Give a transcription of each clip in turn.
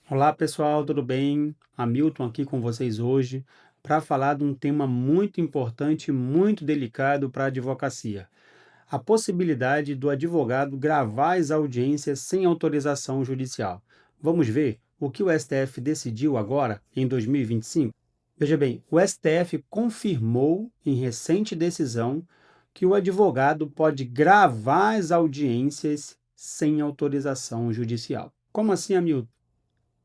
Olá pessoal, tudo bem? Hamilton aqui com vocês hoje para falar de um tema muito importante e muito delicado para a advocacia. A possibilidade do advogado gravar as audiências sem autorização judicial. Vamos ver o que o STF decidiu agora em 2025? Veja bem, o STF confirmou em recente decisão que o advogado pode gravar as audiências sem autorização judicial. Como assim, Hamilton?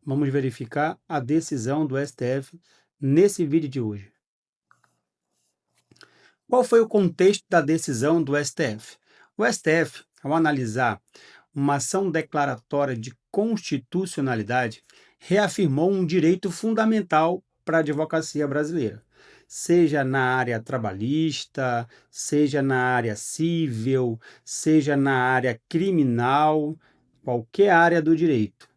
Vamos verificar a decisão do STF nesse vídeo de hoje. Qual foi o contexto da decisão do STF? O STF, ao analisar uma ação declaratória de constitucionalidade, reafirmou um direito fundamental para a advocacia brasileira, seja na área trabalhista, seja na área civil, seja na área criminal, qualquer área do direito.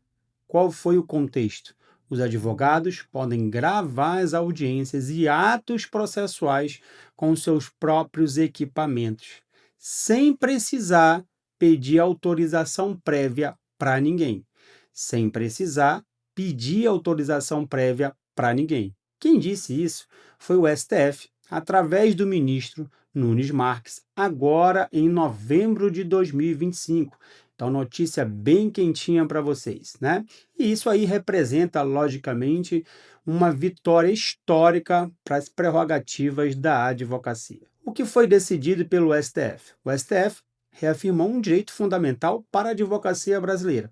Qual foi o contexto? Os advogados podem gravar as audiências e atos processuais com seus próprios equipamentos, sem precisar pedir autorização prévia para ninguém. Sem precisar pedir autorização prévia para ninguém. Quem disse isso foi o STF, através do ministro Nunes Marques, agora em novembro de 2025. Então, notícia bem quentinha para vocês, né? E isso aí representa, logicamente, uma vitória histórica para as prerrogativas da advocacia. O que foi decidido pelo STF? O STF reafirmou um direito fundamental para a advocacia brasileira.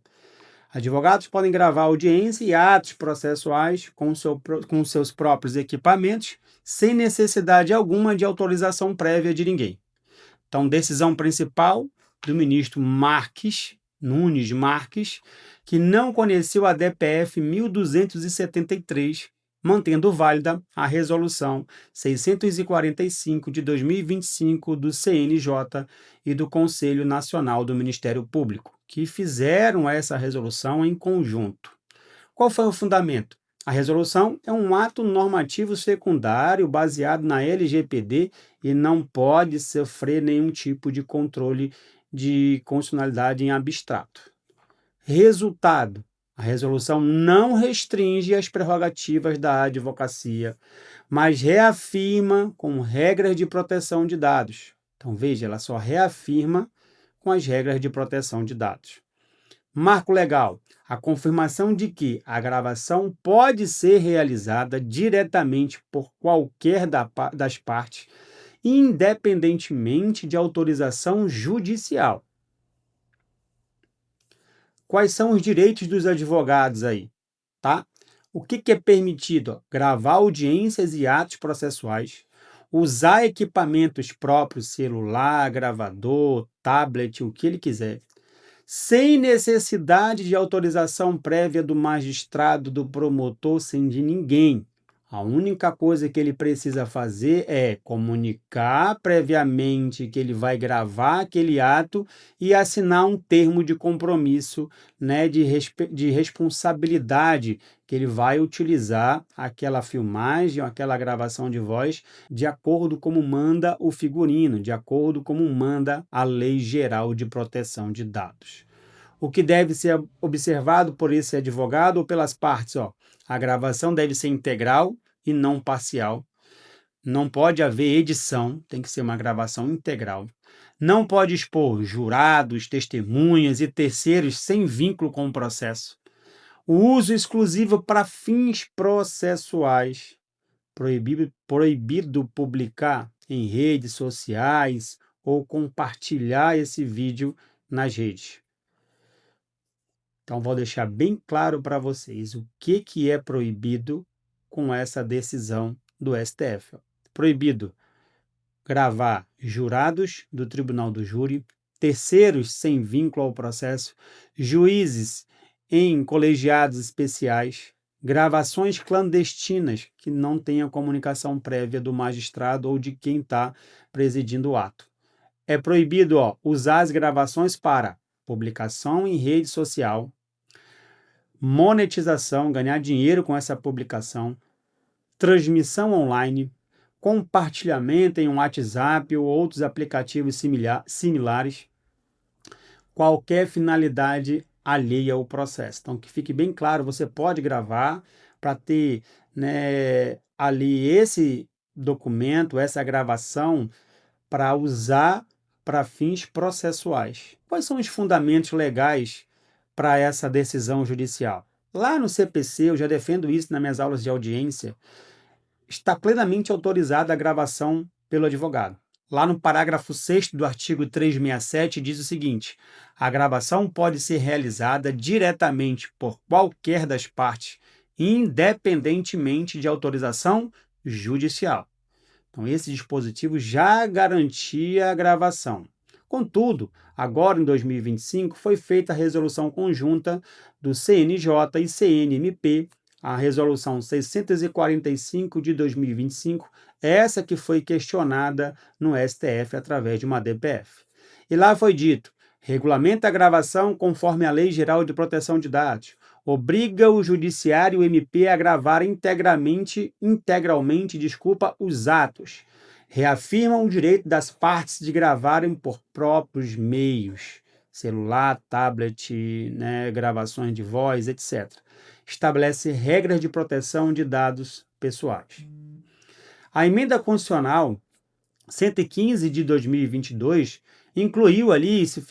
Advogados podem gravar audiência e atos processuais com seus próprios equipamentos, sem necessidade alguma de autorização prévia de ninguém. Então, decisão principal do ministro Nunes Marques, que não conheceu a DPF 1273, mantendo válida a resolução 645 de 2025 do CNJ e do Conselho Nacional do Ministério Público, que fizeram essa resolução em conjunto. Qual foi o fundamento? A resolução é um ato normativo secundário baseado na LGPD e não pode sofrer nenhum tipo de controle de constitucionalidade em abstrato. Resultado: a resolução não restringe as prerrogativas da advocacia, mas reafirma com regras de proteção de dados. Então, veja, ela só reafirma com as regras de proteção de dados. Marco legal: a confirmação de que a gravação pode ser realizada diretamente por qualquer das partes, independentemente de autorização judicial. Quais são os direitos dos advogados aí, tá? O que é permitido? Gravar audiências e atos processuais, usar equipamentos próprios, celular, gravador, tablet, o que ele quiser, sem necessidade de autorização prévia do magistrado, do promotor, sem de ninguém. A única coisa que ele precisa fazer é comunicar previamente que ele vai gravar aquele ato e assinar um termo de compromisso, né, de responsabilidade, que ele vai utilizar aquela filmagem, aquela gravação de voz, de acordo como manda o figurino, de acordo como manda a Lei Geral de Proteção de Dados. O que deve ser observado por esse advogado ou pelas partes, ó, a gravação deve ser integral e não parcial. Não pode haver edição, tem que ser uma gravação integral. Não pode expor jurados, testemunhas e terceiros sem vínculo com o processo. O uso exclusivo para fins processuais. Proibido publicar em redes sociais ou compartilhar esse vídeo nas redes. Então, vou deixar bem claro para vocês o que é proibido com essa decisão do STF. Proibido gravar jurados do Tribunal do Júri, terceiros sem vínculo ao processo, juízes em colegiados especiais, gravações clandestinas que não tenham comunicação prévia do magistrado ou de quem está presidindo o ato. É proibido, usar as gravações para publicação em rede social, monetização, ganhar dinheiro com essa publicação, transmissão online, compartilhamento em um WhatsApp ou outros aplicativos similares, qualquer finalidade alheia ao processo. Então, que fique bem claro, você pode gravar para ter, né, ali esse documento, essa gravação, para usar para fins processuais. Quais são os fundamentos legais para essa decisão judicial? Lá no CPC, eu já defendo isso nas minhas aulas de audiência, está plenamente autorizada a gravação pelo advogado. Lá no parágrafo 6º do artigo 367 diz o seguinte: a gravação pode ser realizada diretamente por qualquer das partes, independentemente de autorização judicial. Então, esse dispositivo já garantia a gravação. Contudo, agora em 2025, foi feita a resolução conjunta do CNJ e CNMP, a resolução 645 de 2025, essa que foi questionada no STF através de uma DPF. E lá foi dito: regulamenta a gravação conforme a Lei Geral de Proteção de Dados, obriga o judiciário e o MP a gravar integralmente, os atos. Reafirma o direito das partes de gravarem por próprios meios, celular, tablet, né, gravações de voz, etc. Estabelece regras de proteção de dados pessoais. A emenda constitucional 115 de 2022 incluiu ali, isso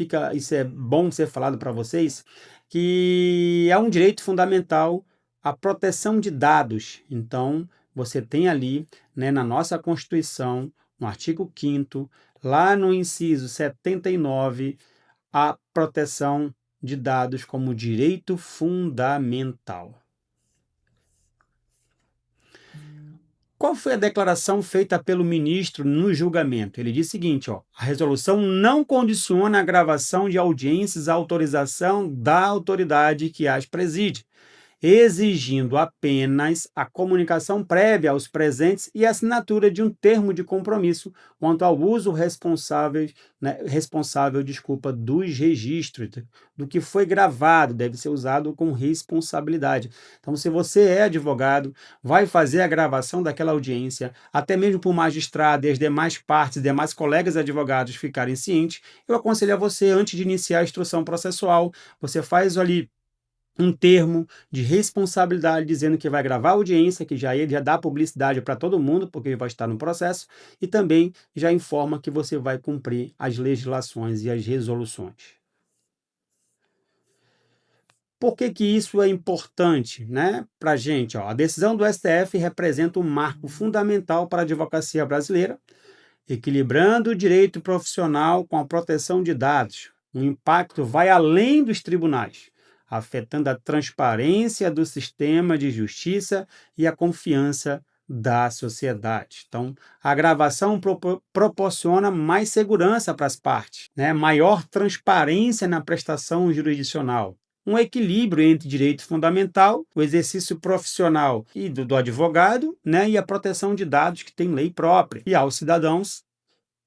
é bom ser falado para vocês, que é um direito fundamental a proteção de dados. Então, você tem ali, né, na nossa Constituição, no artigo 5º, lá no inciso 79, a proteção de dados como direito fundamental. Qual foi a declaração feita pelo ministro no julgamento? Ele disse o seguinte: a resolução não condiciona a gravação de audiências à autorização da autoridade que as preside, exigindo apenas a comunicação prévia aos presentes e a assinatura de um termo de compromisso quanto ao uso responsável, dos registros, do que foi gravado, deve ser usado com responsabilidade. Então, se você é advogado, vai fazer a gravação daquela audiência, até mesmo para o magistrado e as demais partes, demais colegas advogados ficarem cientes, eu aconselho a você, antes de iniciar a instrução processual, você faz ali um termo de responsabilidade dizendo que vai gravar a audiência, que já dá publicidade para todo mundo, porque vai estar no processo, e também já informa que você vai cumprir as legislações e as resoluções. Por que que isso é importante, né, para a gente? A decisão do STF representa um marco fundamental para a advocacia brasileira, equilibrando o direito profissional com a proteção de dados. O impacto vai além dos tribunais, afetando a transparência do sistema de justiça e a confiança da sociedade. Então, a gravação proporciona mais segurança para as partes, né? Maior transparência na prestação jurisdicional, um equilíbrio entre direito fundamental, o exercício profissional e do advogado, né, e a proteção de dados que tem lei própria, e aos cidadãos,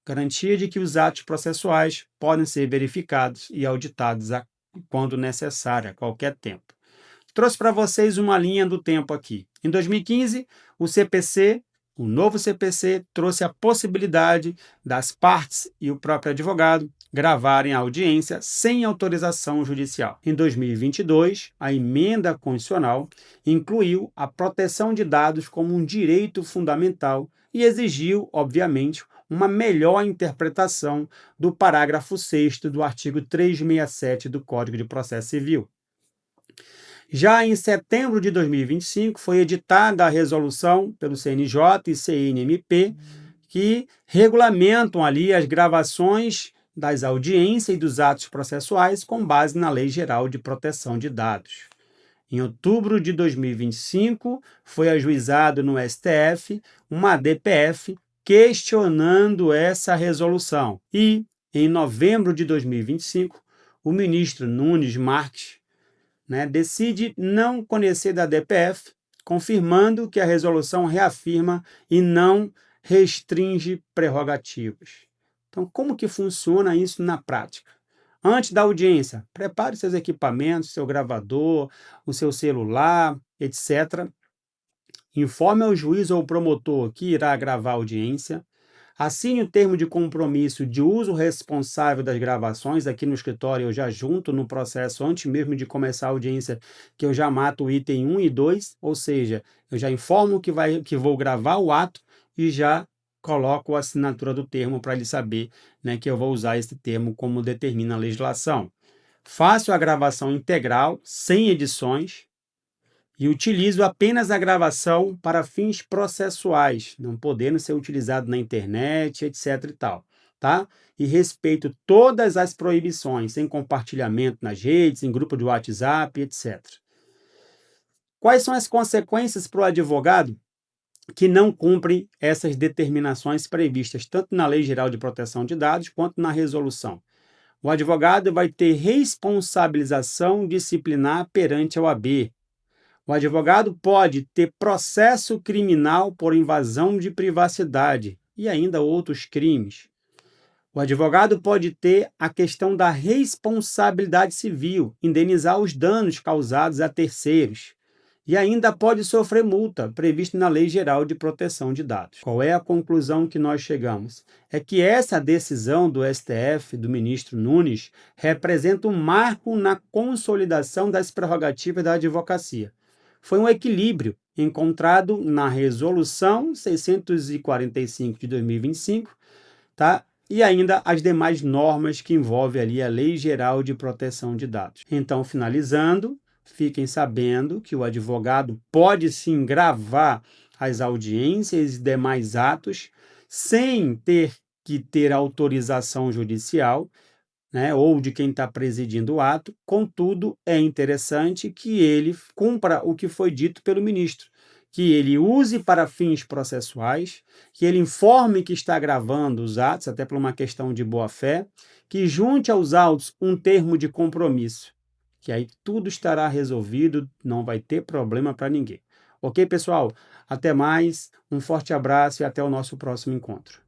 garantia de que os atos processuais podem ser verificados e auditados quando necessário, a qualquer tempo. Trouxe para vocês uma linha do tempo aqui. Em 2015, o novo CPC, trouxe a possibilidade das partes e o próprio advogado gravarem a audiência sem autorização judicial. Em 2022, a emenda constitucional incluiu a proteção de dados como um direito fundamental e exigiu, obviamente, uma melhor interpretação do parágrafo 6º do artigo 367 do Código de Processo Civil. Já em setembro de 2025, foi editada a resolução pelo CNJ e CNMP, que regulamentam ali as gravações das audiências e dos atos processuais com base na Lei Geral de Proteção de Dados. Em outubro de 2025, foi ajuizado no STF uma DPF questionando essa resolução. E, em novembro de 2025, o ministro Nunes Marques, decide não conhecer da DPF, confirmando que a resolução reafirma e não restringe prerrogativas. Então, como que funciona isso na prática? Antes da audiência, prepare seus equipamentos, seu gravador, o seu celular, etc. Informe ao juiz ou promotor que irá gravar a audiência. Assine o termo de compromisso de uso responsável das gravações. Aqui no escritório eu já junto no processo, antes mesmo de começar a audiência, que eu já mato o item 1 e 2, ou seja, eu já informo que vou gravar o ato e já coloco a assinatura do termo para ele saber, né, que eu vou usar esse termo como determina a legislação. Faço a gravação integral, sem edições, e utilizo apenas a gravação para fins processuais, não podendo ser utilizado na internet, etc. e tal, tá? E respeito todas as proibições, sem compartilhamento nas redes, em grupo de WhatsApp, etc. Quais são as consequências para o advogado que não cumpre essas determinações previstas tanto na Lei Geral de Proteção de Dados quanto na resolução? O advogado vai ter responsabilização disciplinar perante a OAB. O advogado pode ter processo criminal por invasão de privacidade e ainda outros crimes. O advogado pode ter a questão da responsabilidade civil, indenizar os danos causados a terceiros. E ainda pode sofrer multa, prevista na Lei Geral de Proteção de Dados. Qual é a conclusão que nós chegamos? É que essa decisão do STF, do ministro Nunes, representa um marco na consolidação das prerrogativas da advocacia. Foi um equilíbrio encontrado na Resolução 645 de 2025, tá? E ainda as demais normas que envolvem ali a Lei Geral de Proteção de Dados. Então, finalizando, fiquem sabendo que o advogado pode sim gravar as audiências e demais atos sem ter que ter autorização judicial, né, ou de quem está presidindo o ato. Contudo, é interessante que ele cumpra o que foi dito pelo ministro, que ele use para fins processuais, que ele informe que está gravando os atos, até por uma questão de boa-fé, que junte aos autos um termo de compromisso, que aí tudo estará resolvido, não vai ter problema para ninguém. Ok, pessoal? Até mais, um forte abraço e até o nosso próximo encontro.